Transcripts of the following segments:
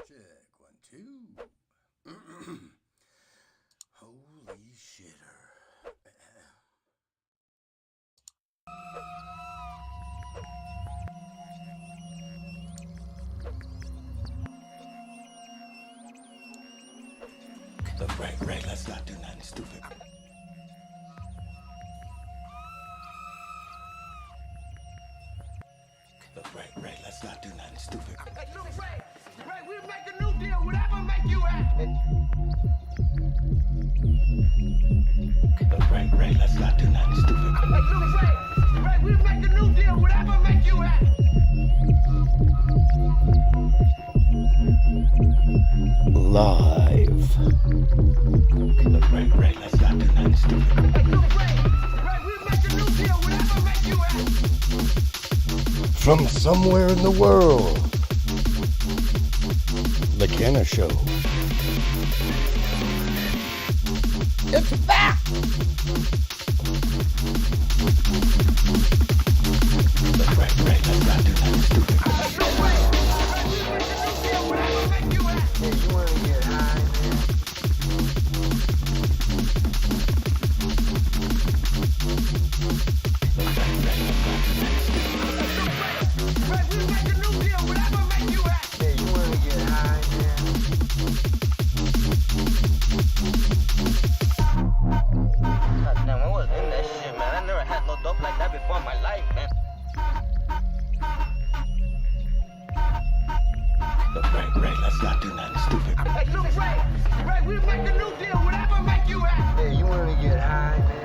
Check, 1, 2. Holy shitter. Look, Ray, let's not do nothing stupid. Look, Ray, let's not do nothing stupid. Hey, look, Ray, we'll make a new deal, whatever make you happy. Look, Ray, let's not do nothing stupid. Hey, look, Ray, we'll make a new deal, whatever make you happy. Live. Look, Ray, let's not do nothing stupid. Hey, look, Ray, we'll make a new deal, whatever make you happy. From somewhere in the world, the CannaShow. It's back! Look, Ray, let's not do nothing stupid. Hey, look, Ray, we'll make a new deal, whatever make you happy. Hey, you wanna get high, man? Ray, we'll make a new deal, whatever make you happy. Hey, you wanna get high, man? Damn, I was in that shit, man. I never had no dope like that before in my life, man. Look, Ray, let's not do nothing stupid. Hey, look, Ray, we'll make a new deal, whatever make you happy. Hey, you wanna get high, man?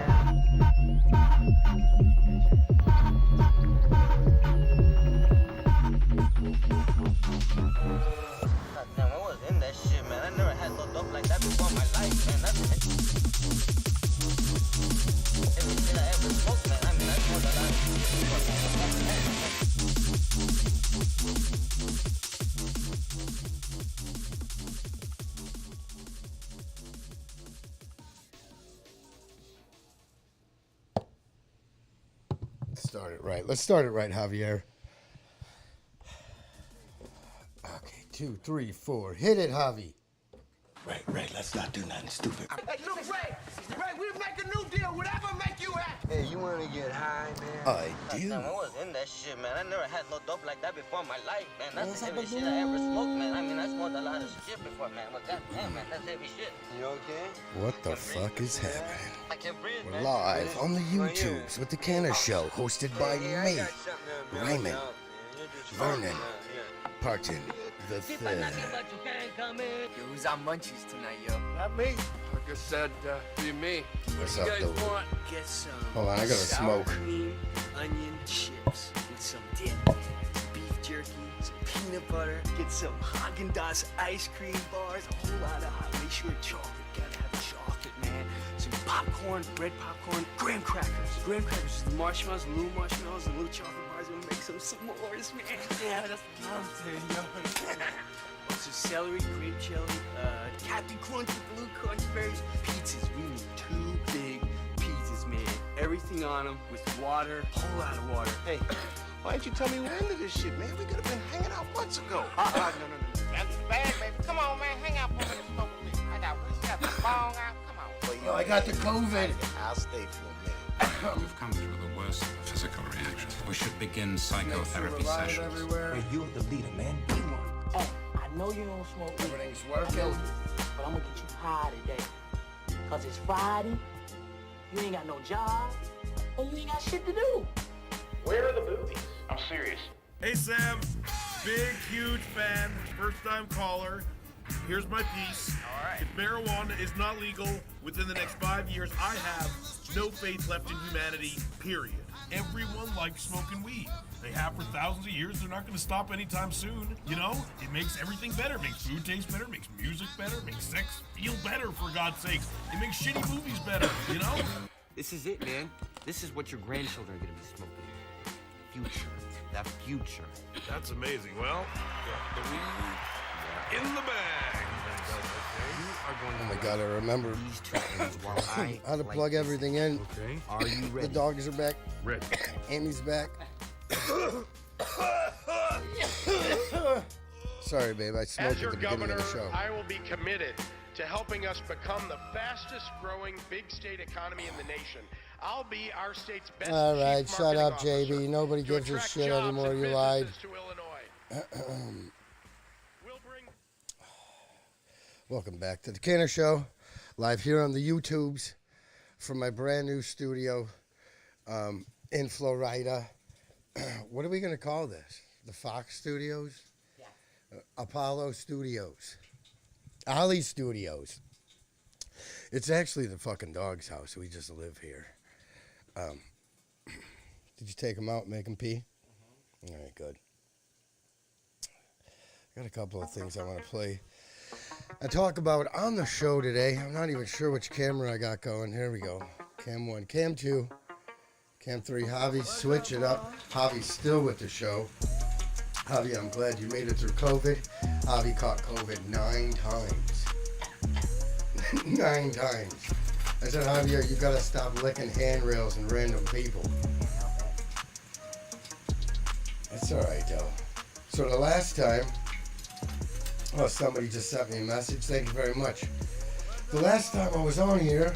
Damn, I was in that shit, man. I never had no dope like that before in my life, man. That's it. Every shit I ever smoked, man. I mean, that's more than I Let's start it right, Javier. Okay, 2, 3, 4. Hit it, Javi. Ray, let's not do nothing stupid. Hey, look, Ray, we'll make a new deal, whatever make you happy. Hey, you wanna get high, man? I do. Damn, I was in that shit, man. I never had no dope like that before in my life, man. That's every shit I ever smoked, man. I mean, I smoked a lot of shit before, man. But goddamn, man, that's heavy shit. You okay? What the fuck is happening? I can't breathe, We're man. live on the YouTubes with the CannaShow, hosted by me, Raymond, Vernon, Parton, the Third. Yo, who's on munchies tonight, yo? Not me. Like I said, be me. What's What up, you guys though? want? Get some Hold on, I gotta sour smoke. cream, onion chips with some dip, some beef jerky, some peanut butter. Get some Haagen-Dazs ice cream bars, a whole lot of hot. Make sure chocolate. Gotta have chocolate, man. Some popcorn, bread popcorn, graham crackers. Graham crackers, the marshmallows, little marshmallows, and little chocolate bars. We'll make some s'mores, man. Yeah, that's what I'm saying, yo. Also celery, grape jelly, Captain Crunch with blue crunch berries. Pizzas, we need 2 big pizzas, man. Everything on them with water, whole lot of water. Hey, why didn't you tell me we're into this shit, man? We could have been hanging out months ago. No. That's bad, baby. Come on, man. Hang out for a minute. Smoke with me. I got the bong out. Come on. Oh, I got the COVID. I'll stay for a minute. We've come through the worst of the physical reactions. We should begin psychotherapy sessions. Hey, you're the leader, man. Be one. Hey, I know you don't smoke weed, Everything's working. but I'm gonna get you high today. Cause it's Friday, you ain't got no job, and you ain't got shit to do. Where are the boobies? I'm serious. Hey Sam, big, huge fan, first time caller. Here's my piece. All right. If marijuana is not legal within the next 5 years, I have no faith left in humanity, period. Everyone likes smoking weed. They have for thousands of years. They're not going to stop anytime soon. You know, it makes everything better. It makes food taste better. It makes music better. It makes sex feel better, for God's sakes. It makes shitty movies better, you know? This is it, man. This is what your grandchildren are gonna be smoking. Future. That future. That's amazing. Well, got the weed in the bag. You are going Oh to my God, I remember these two things while I how to light plug this. everything in. Okay. Are you The ready? dogs are back. Ready. Amy's back. Sorry, babe. I smoked As your at the beginning governor, of the show. I will be committed to helping us become the fastest growing big state economy in the nation. I'll be our state's best All right, chief shut up, marketing JB. officer Nobody to gives a attract shit jobs anymore. and You lied. businesses to Illinois. We'll bring... Welcome back to the CannaShow, live here on the YouTubes from my brand new studio in Florida. What are we going to call this? The Fox Studios? Yeah. Apollo Studios. Ollie Studios. It's actually the fucking dog's house. We just live here. Did you take him out and make him pee? Mm-hmm. All right, good. I got a couple of things I want to play and talk about on the show today. I'm not even sure which camera I got going. Here we go. Cam 1, Cam 2, Cam 3. Javi, switch it up. Javi's still with the show. Javi, I'm glad you made it through COVID. Javi caught COVID 9 times. 9 times. I said, Javier, you gotta stop licking handrails and random people. That's alright, though. So the last time, oh, somebody just sent me a message. Thank you very much. The last time I was on here,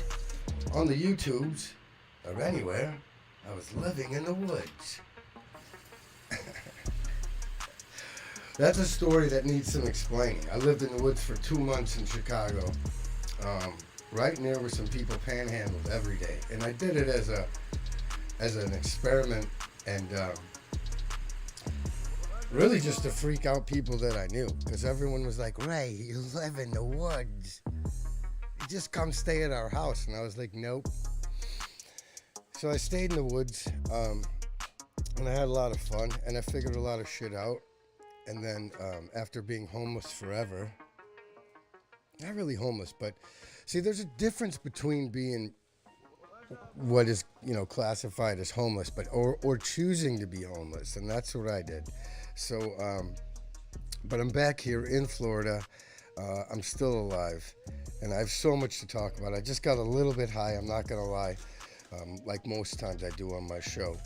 on the YouTubes, or anywhere, I was living in the woods. That's a story that needs some explaining. I lived in the woods for 2 months in Chicago, right near where some people panhandled every day. And I did it as an experiment and really just to freak out people that I knew. Because everyone was like, Ray, you live in the woods. You just come stay at our house. And I was like, nope. So I stayed in the woods, and I had a lot of fun, and I figured a lot of shit out. And then after being homeless forever, not really homeless, but see, there's a difference between being what is, classified as homeless, but or choosing to be homeless, and that's what I did. So, but I'm back here in Florida. I'm still alive, and I have so much to talk about. I just got a little bit high, I'm not gonna lie, like most times I do on my show.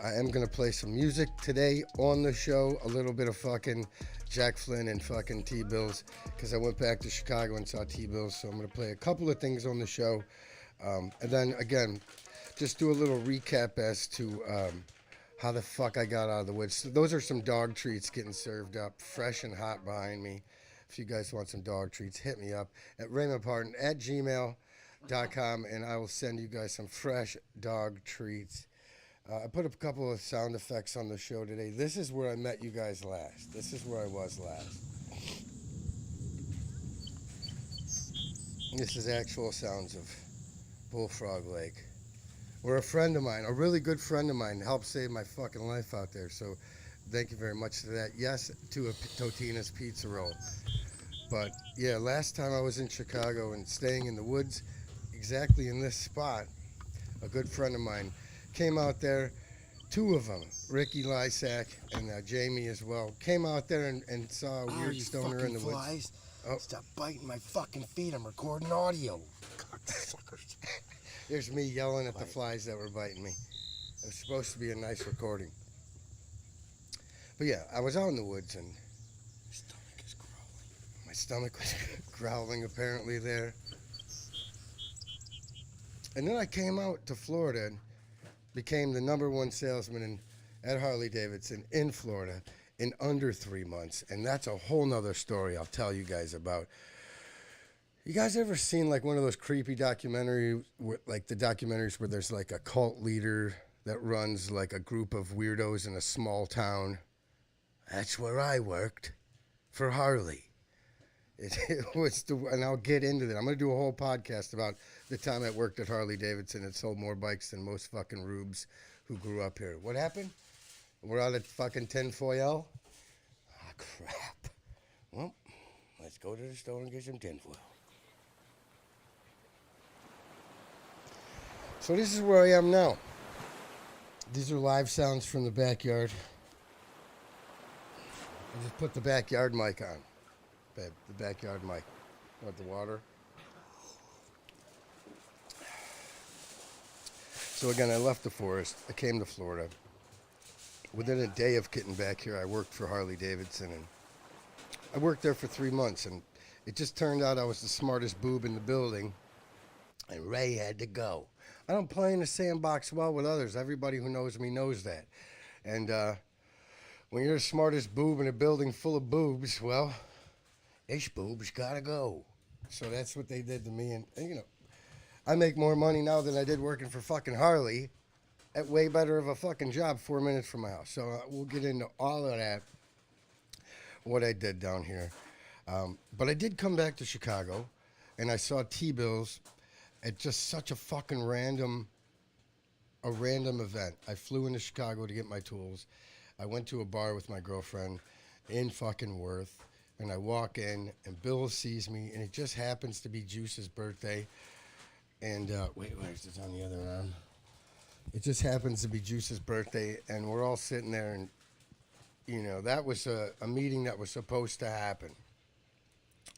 I am going to play some music today on the show, a little bit of fucking Jack Flynn and fucking T-Bills, because I went back to Chicago and saw T-Bills, so I'm going to play a couple of things on the show, and then, again, just do a little recap as to how the fuck I got out of the woods. So those are some dog treats getting served up, fresh and hot behind me. If you guys want some dog treats, hit me up at RaymondParton@gmail.com, and I will send you guys some fresh dog treats. I put a couple of sound effects on the show today. This is where I met you guys last. This is where I was last. This is actual sounds of Bullfrog Lake, where a friend of mine, a really good friend of mine, helped save my fucking life out there. So thank you very much for that. Yes, to a Totina's Pizza Roll. But yeah, last time I was in Chicago and staying in the woods, exactly in this spot, a good friend of mine came out there, 2 of them, Ricky Lysak and Jamie as well, came out there and saw a weird stoner in the flies. woods. Oh. Stop biting my fucking feet. I'm recording audio. Cocksuckers. There's me yelling at the flies that were biting me. It was supposed to be a nice recording. But yeah, I was out in the woods and my stomach was growling apparently there. And then I came out to Florida and became the #1 salesman at Harley-Davidson in Florida in under 3 months. And that's a whole nother story I'll tell you guys about. You guys ever seen like one of those creepy documentaries, like the documentaries where there's like a cult leader that runs like a group of weirdos in a small town? That's where I worked for Harley. It was and I'll get into that. I'm going to do a whole podcast about the time I worked at Harley-Davidson and sold more bikes than most fucking rubes who grew up here. What happened? We're out at fucking tinfoil? Ah, crap. Well, let's go to the store and get some tinfoil. So this is where I am now. These are live sounds from the backyard. I just put the backyard mic on. The backyard mic. Want the water? So again, I left the forest. I came to Florida. Within a day of getting back here, I worked for Harley-Davidson, and I worked there for 3 months, and it just turned out I was the smartest boob in the building, and Ray had to go. I don't play in the sandbox well with others. Everybody who knows me knows that. And when you're the smartest boob in a building full of boobs, well, this boob's gotta go. So that's what they did to me. And you know, I make more money now than I did working for fucking Harley at way better of a fucking job 4 minutes from my house. So we'll get into all of that, what I did down here. But I did come back to Chicago, and I saw T-Bills at just such a fucking random event. I flew into Chicago to get my tools. I went to a bar with my girlfriend in fucking Worth, and I walk in, and Bill sees me, and it just happens to be Juice's birthday. And, wait, where's this on the other arm? It just happens to be Juice's birthday, and we're all sitting there, and, you know, that was a meeting that was supposed to happen.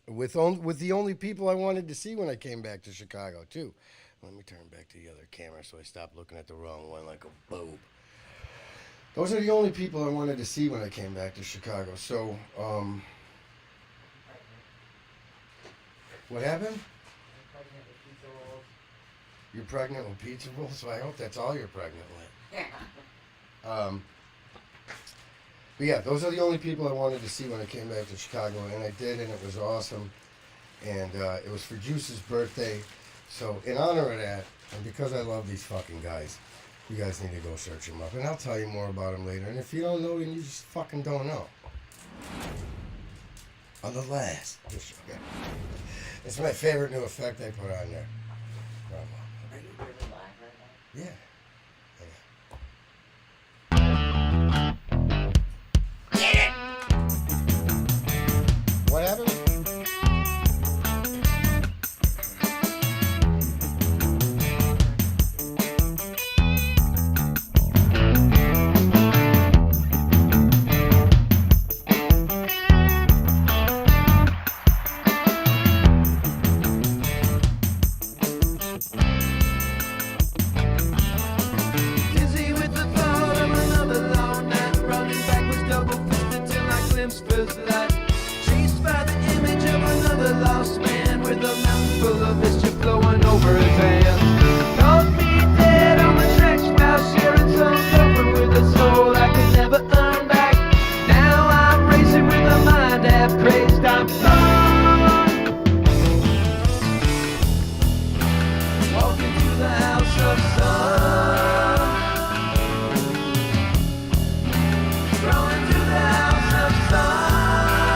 With the only people I wanted to see when I came back to Chicago, too. Let me turn back to the other camera so I stop looking at the wrong one like a boob. Those are the only people I wanted to see when I came back to Chicago. So, what happened? You're pregnant with pizza rolls, so I hope that's all you're pregnant with. But yeah, those are the only people I wanted to see when I came back to Chicago, and I did, and it was awesome. And it was for Juice's birthday. So in honor of that, and because I love these fucking guys, you guys need to go search them up. And I'll tell you more about them later. And if you don't know, then you just fucking don't know. On the last. It's my favorite new effect they put on there. Are you really live right now? Yeah. What happened? Dizzy with the thought of another long night, running backwards, double-fisted till I glimpse first light. Chased by the image of another lost man, with a mountain full of mischief flowing over his hands. Caught me dead on the tracks, while sharing some comfort with a soul I could never earn back. Now I'm racing with a mind half crazed. I'm gone, walking through the house of sun, crawling through the house of sun.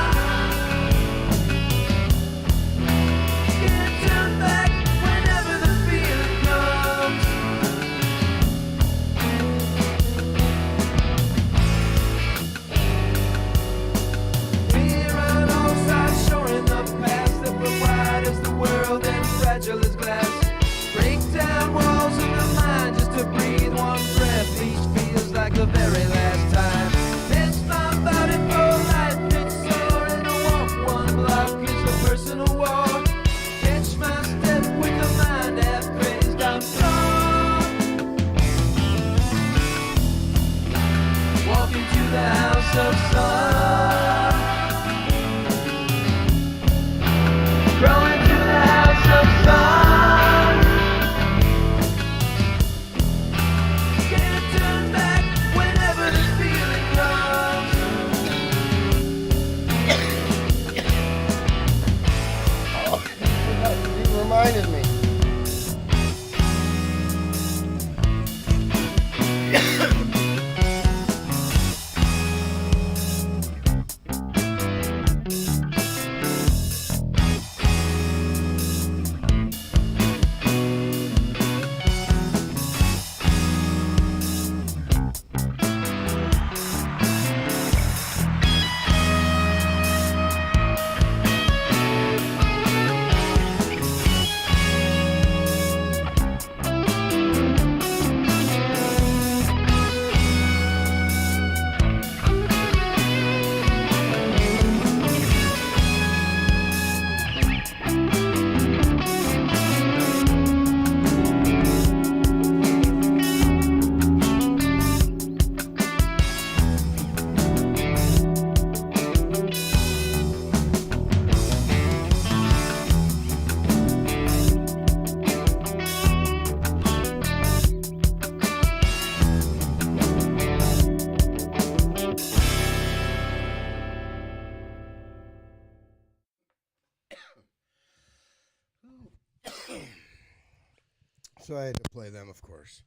So I had to play them, of course.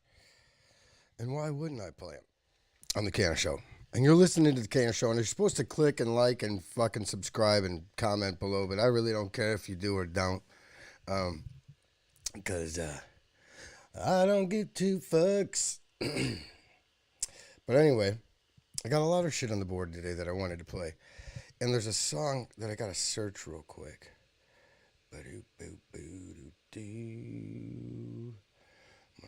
And why wouldn't I play them? On the CannaShow. And you're listening to the CannaShow, and you're supposed to click and like and fucking subscribe and comment below, but I really don't care if you do or don't. Because I don't give two fucks. But anyway, I got a lot of shit on the board today that I wanted to play. And there's a song that I got to search real quick. I'm going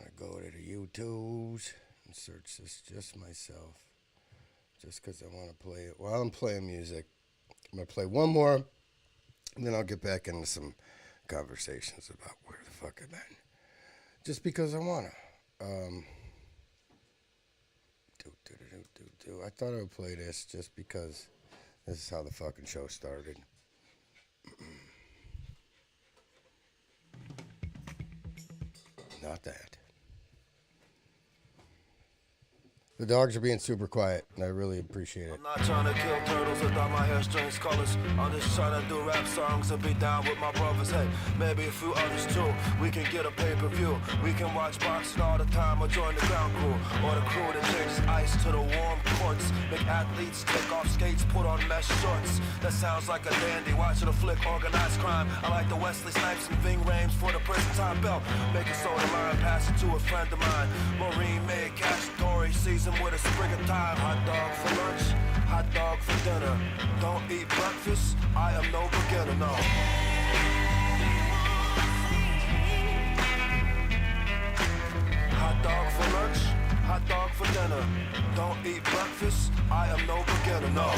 to go to the YouTubes and search this just myself. Just because I want to play it. While I'm playing music, I'm going to play one more. And then I'll get back into some conversations about where the fuck I've been. Just because I want to. I thought I would play this just because this is how the fucking show started. Not that. The dogs are being super quiet, and I really appreciate it. I'm not trying to kill turtles or dye my hair strange colors. I'm just trying to do rap songs and be down with my brothers. Hey, maybe a few others too. We can get a pay-per-view. We can watch boxing all the time or join the ground crew. Or the crew that changes ice to the warm courts. Make athletes take off skates, put on mesh shorts. That sounds like a dandy. Watching a flick, organized crime. I like the Wesley Snipes and Ving Rhames for the prison time belt. Make a soda line, pass it to a friend of mine. Maureen made cacciatore season with a sprig of thyme. Hot dog for lunch, hot dog for dinner. Don't eat breakfast, I am no beginner, no. Hot dog for lunch, hot dog for dinner. Don't eat breakfast, I am no beginner, no.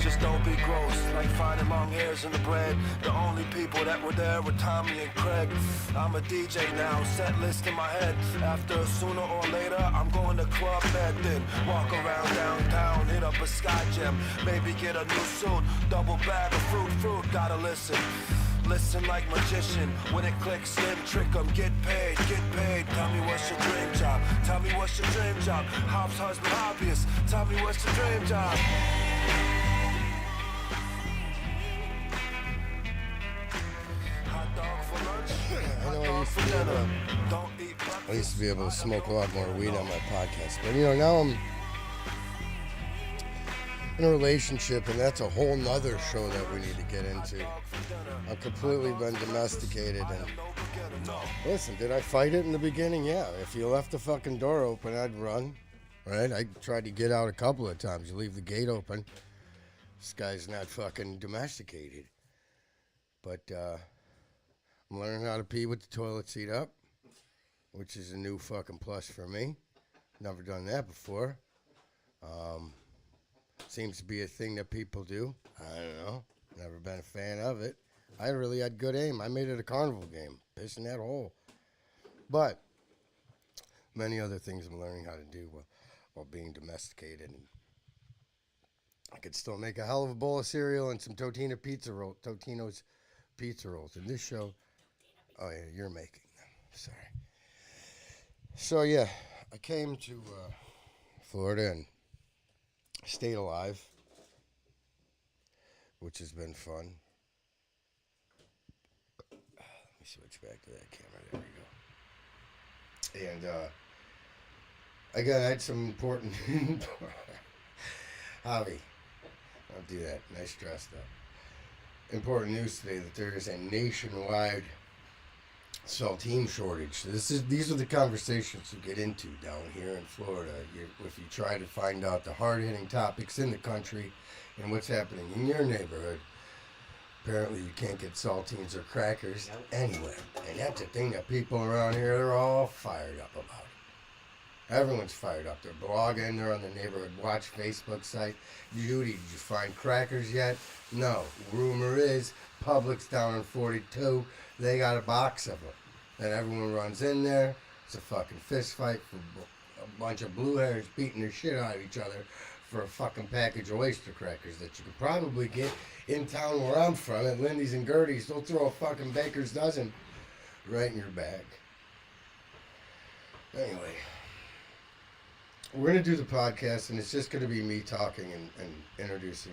Just don't be gross, like finding long hairs in the bread. The only people that were there were Tommy and Craig. I'm a DJ now, set list in my head. After sooner or later, I'm going to Club Med. Then walk around downtown, hit up a Sky Gym. Maybe get a new suit, double bag of fruit, gotta listen. Listen like magician, when it clicks in, trick 'em, get paid. Tell me what's your dream job, tell me what's your dream job. Hobbs, husband, hobbyist, tell me what's your dream job. I used to be able to smoke a lot more weed on my podcast, but now I'm in a relationship, and that's a whole nother show that we need to get into. I've completely been domesticated, and listen, did I fight it in the beginning? Yeah, if you left the fucking door open, I'd run, right? I tried to get out a couple of times. You leave the gate open, this guy's not fucking domesticated. But I'm learning how to pee with the toilet seat up, which is a new fucking plus for me. Never done that before. Seems to be a thing that people do. I don't know. Never been a fan of it. I really had good aim. I made it a carnival game, pissing that hole. But many other things I'm learning how to do while being domesticated. And I could still make a hell of a bowl of cereal and some Totino's pizza rolls. In this show, oh yeah, you're making them. Sorry. So yeah, I came to Florida and stayed alive, which has been fun. Let me switch back to that camera. There we go. And I had some important hobby. I'll do that. Nice dressed up. Important news today that there is a nationwide saltine shortage. These are the conversations you get into down here in Florida. If you try to find out the hard-hitting topics in the country and what's happening in your neighborhood, apparently you can't get saltines or crackers anywhere. And that's the thing that people around here, they're all fired up about it. Everyone's fired up. They're blogging. They're on the Neighborhood Watch Facebook site. Judy, did you find crackers yet? No. Rumor is Publix down in 42, they got a box of them. And everyone runs in there. It's a fucking fist fight for a bunch of blue hairs beating the shit out of each other for a fucking package of oyster crackers that you could probably get in town where I'm from at Lindy's and Gertie's. They'll throw a fucking baker's dozen right in your bag. Anyway, we're going to do the podcast, and it's just going to be me talking and introducing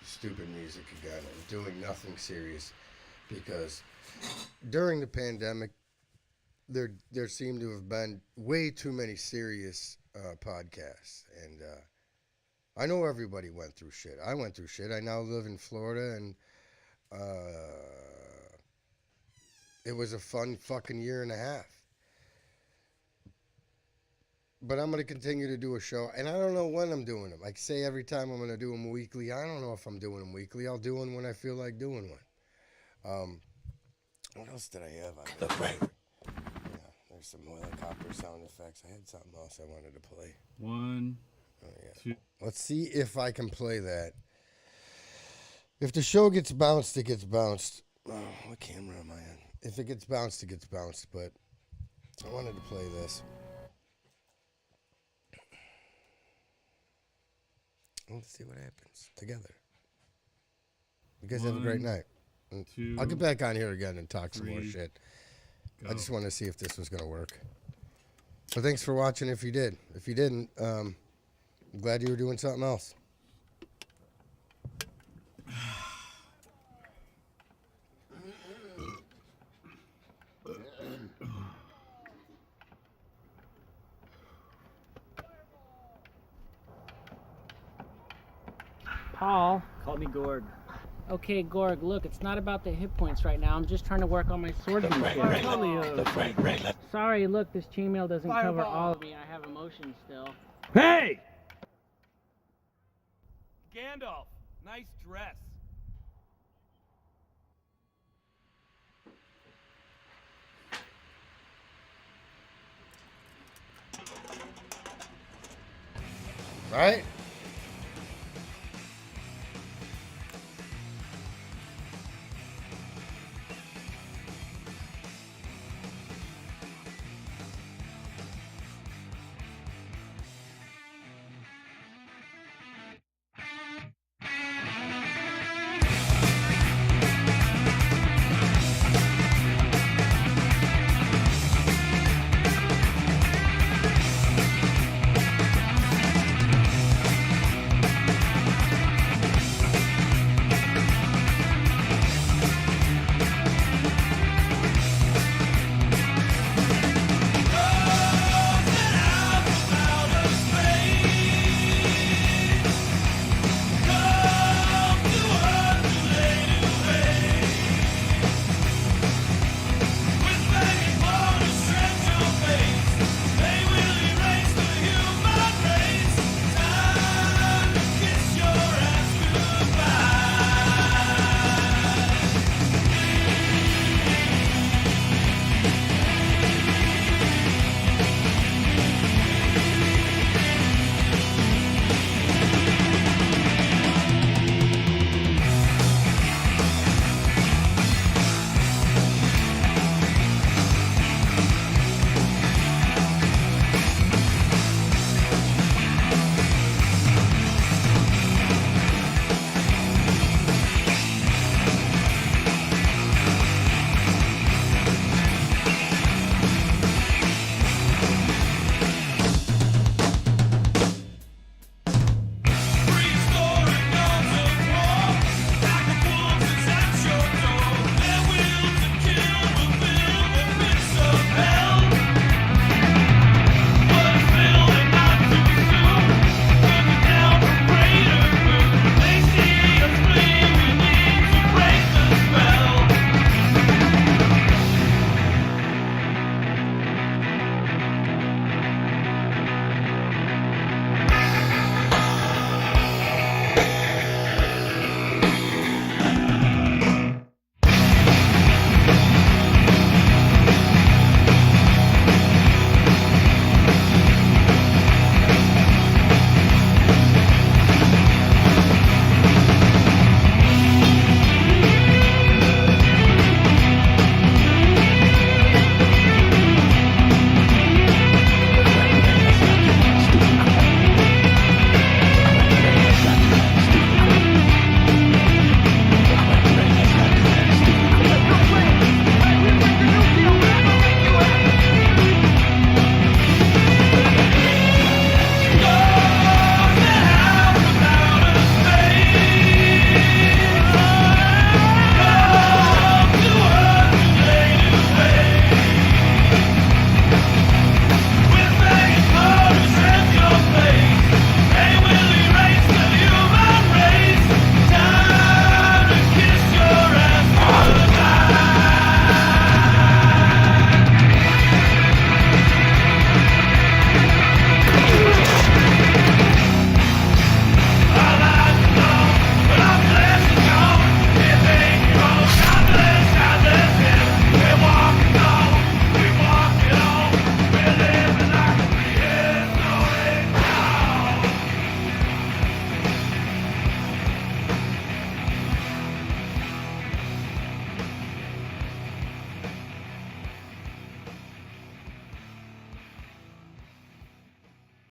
stupid music again and doing nothing serious, because during the pandemic, there seemed to have been way too many serious podcasts, and I know everybody went through shit. I went through shit. I now live in Florida, and it was a fun fucking year and a half. But I'm going to continue to do a show, and I don't know when I'm doing them. I say every time I'm going to do them weekly. I don't know if I'm doing them weekly. I'll do them when I feel like doing one. What else did I have on there? Yeah, there's some helicopter sound effects. I had something else I wanted to play. 1, 2. Let's see if I can play that. If the show gets bounced, it gets bounced. Oh, what camera am I on? If it gets bounced, it gets bounced. But I wanted to play this. Let's see what happens together. You guys have a great night. 2, I'll get back on here again and talk 3, some more shit. go. I just want to see if this was going to work. So thanks for watching if you did. If you didn't, I'm glad you were doing something else. Paul. Call me Gorg. Okay, Gorg, look, it's not about the hit points right now. I'm just trying to work on my swordsmanship. Sorry, look, this chainmail doesn't cover all of me. I have emotions still. Hey! Gandalf, nice dress. Right?